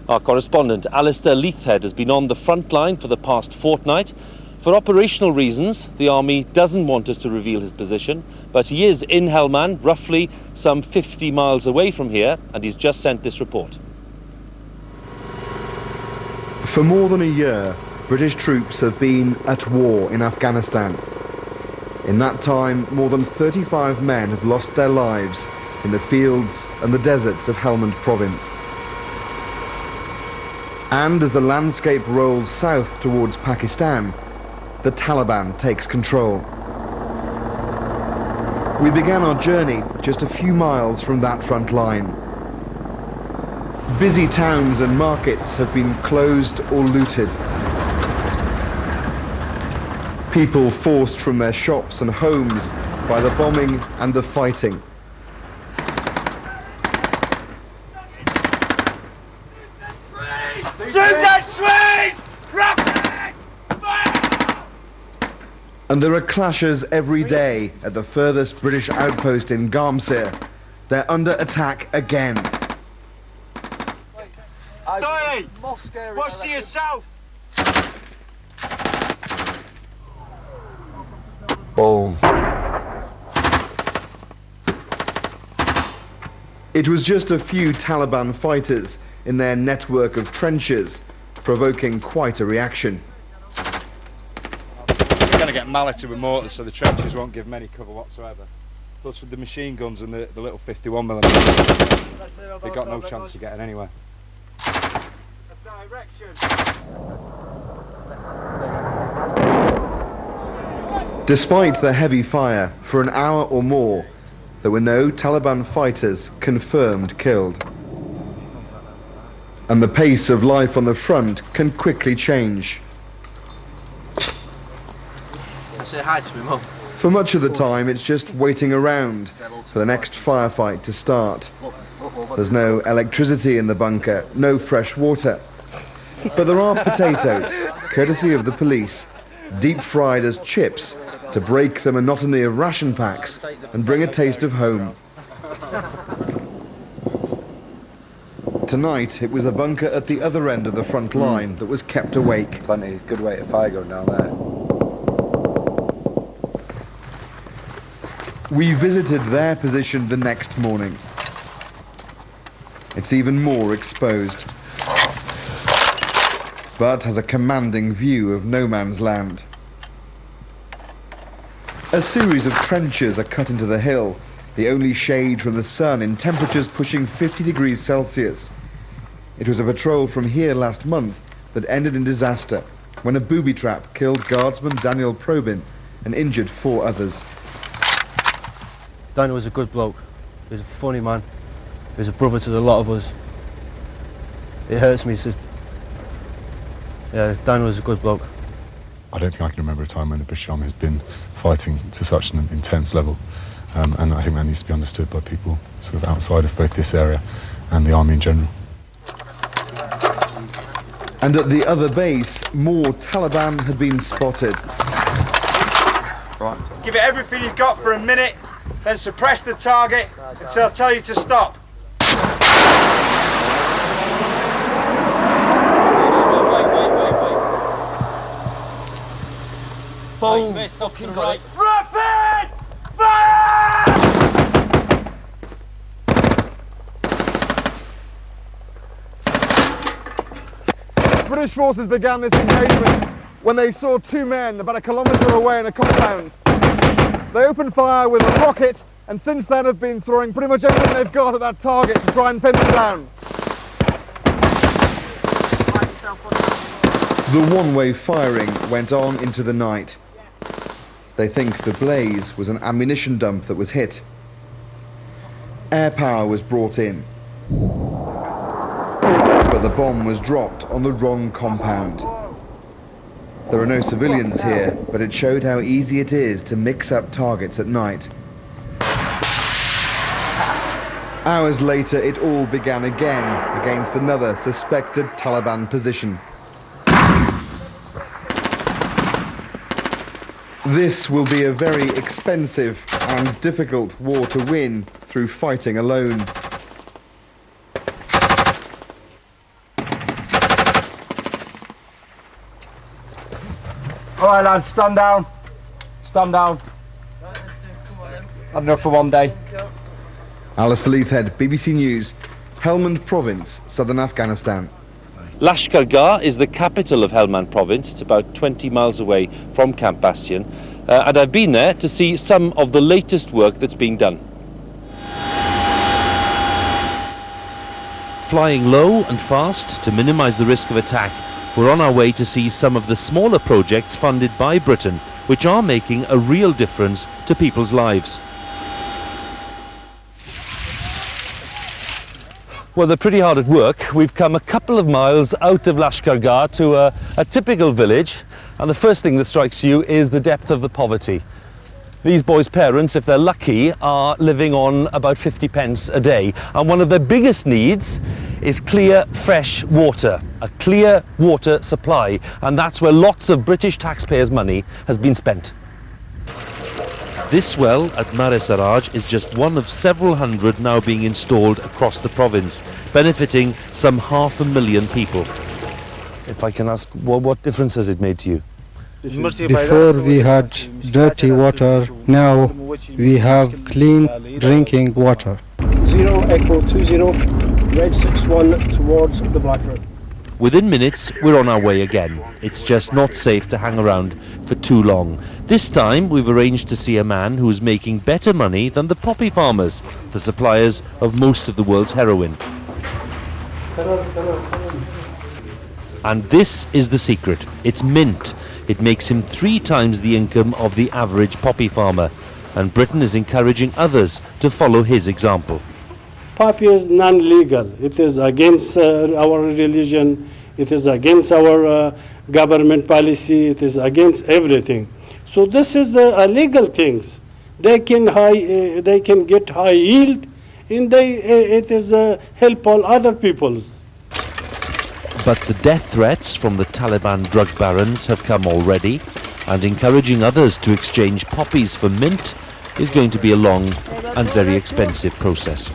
Our correspondent Alistair Leithhead has been on the front line for the past fortnight. For operational reasons, the army doesn't want us to reveal his position, but he is in Helmand, roughly some 50 miles away from here, and he's just sent this report. For more than a year, British troops have been at war in Afghanistan. In that time, more than 35 men have lost their lives in the fields and the deserts of Helmand province. And as the landscape rolls south towards Pakistan, the Taliban takes control. We began our journey just a few miles from that front line. Busy towns and markets have been closed or looted. People forced from their shops and homes by the bombing and the fighting. And there are clashes every day at the furthest British outpost in Garmsir. They're under attack again. Watch to yourself! Boom. It was just a few Taliban fighters in their network of trenches, provoking quite a reaction. We're going to get malleted with mortars, so the trenches won't give many cover whatsoever. Plus with the machine guns and the little 51mm, they've got no chance of getting anywhere. Despite the heavy fire, for an hour or more, there were no Taliban fighters confirmed killed. And the pace of life on the front can quickly change. Say hi to me, Mum. For much of the time, it's just waiting around for the next firefight to start. There's no electricity in the bunker, no fresh water. But there are potatoes, courtesy of the police, deep fried as chips to break the monotony of ration packs and bring a taste of home. Tonight, it was the bunker at the other end of the front line that was kept awake. Plenty, good rate of fire going down there. We visited their position the next morning. It's even more exposed, but has a commanding view of no man's land. A series of trenches are cut into the hill, the only shade from the sun in temperatures pushing 50 degrees Celsius. It was a patrol from here last month that ended in disaster when a booby trap killed guardsman Daniel Probin and injured 4 others. Daniel was a good bloke. He was a funny man. He was a brother to a lot of us. It hurts me to... Yeah, Daniel was a good bloke. I don't think I can remember a time when the British Army has been fighting to such an intense level. And I think that needs to be understood by people sort of outside of both this area and the Army in general. And at the other base, more Taliban had been spotted. Right. Give it everything you've got for a minute, then suppress the target until I tell you to stop. Boom! Fucking got it. Rapid fire! British forces began this engagement when they saw 2 men about a kilometre away in a compound. They opened fire with a rocket and since then have been throwing pretty much everything they've got at that target to try and pin them down. The one-way firing went on into the night. They think the blaze was an ammunition dump that was hit. Air power was brought in. But the bomb was dropped on the wrong compound. There are no civilians here, but it showed how easy it is to mix up targets at night. Hours later, it all began again against another suspected Taliban position. This will be a very expensive and difficult war to win through fighting alone. All right, lads, stand down. Stand down. Had enough for one day. Alistair Leithhead, BBC News, Helmand Province, southern Afghanistan. Lashkar Gah is the capital of Helmand Province. It's about 20 miles away from Camp Bastion. And I've been there to see some of the latest work that's being done. Flying low and fast to minimise the risk of attack, we're on our way to see some of the smaller projects funded by Britain, which are making a real difference to people's lives. Well, they're pretty hard at work. We've come a couple of miles out of Lashkar Gah to a typical village, and the first thing that strikes you is the depth of the poverty. These boys' parents, if they're lucky, are living on about 50 pence a day, and one of their biggest needs is clear, fresh water, a clear water supply, and that's where lots of British taxpayers' money has been spent. This well at Mare Saraj is just one of several hundred now being installed across the province, benefiting some 500,000 people. If I can ask, what difference has it made to you? Before we had dirty water, now we have clean drinking water. 0 Echo 20, Red 61 towards the Black Road. Within minutes, we're on our way again. It's just not safe to hang around for too long. This time, we've arranged to see a man who's making better money than the poppy farmers, the suppliers of most of the world's heroin. And this is the secret. It's mint. It makes him 3 times the income of the average poppy farmer. And Britain is encouraging others to follow his example. Poppy is non-legal. It is against our religion. It is against our government policy. It is against everything. So this is a legal things. They can get high yield, and it is help all other peoples. But the death threats from the Taliban drug barons have come already, and encouraging others to exchange poppies for mint is going to be a long and very expensive process.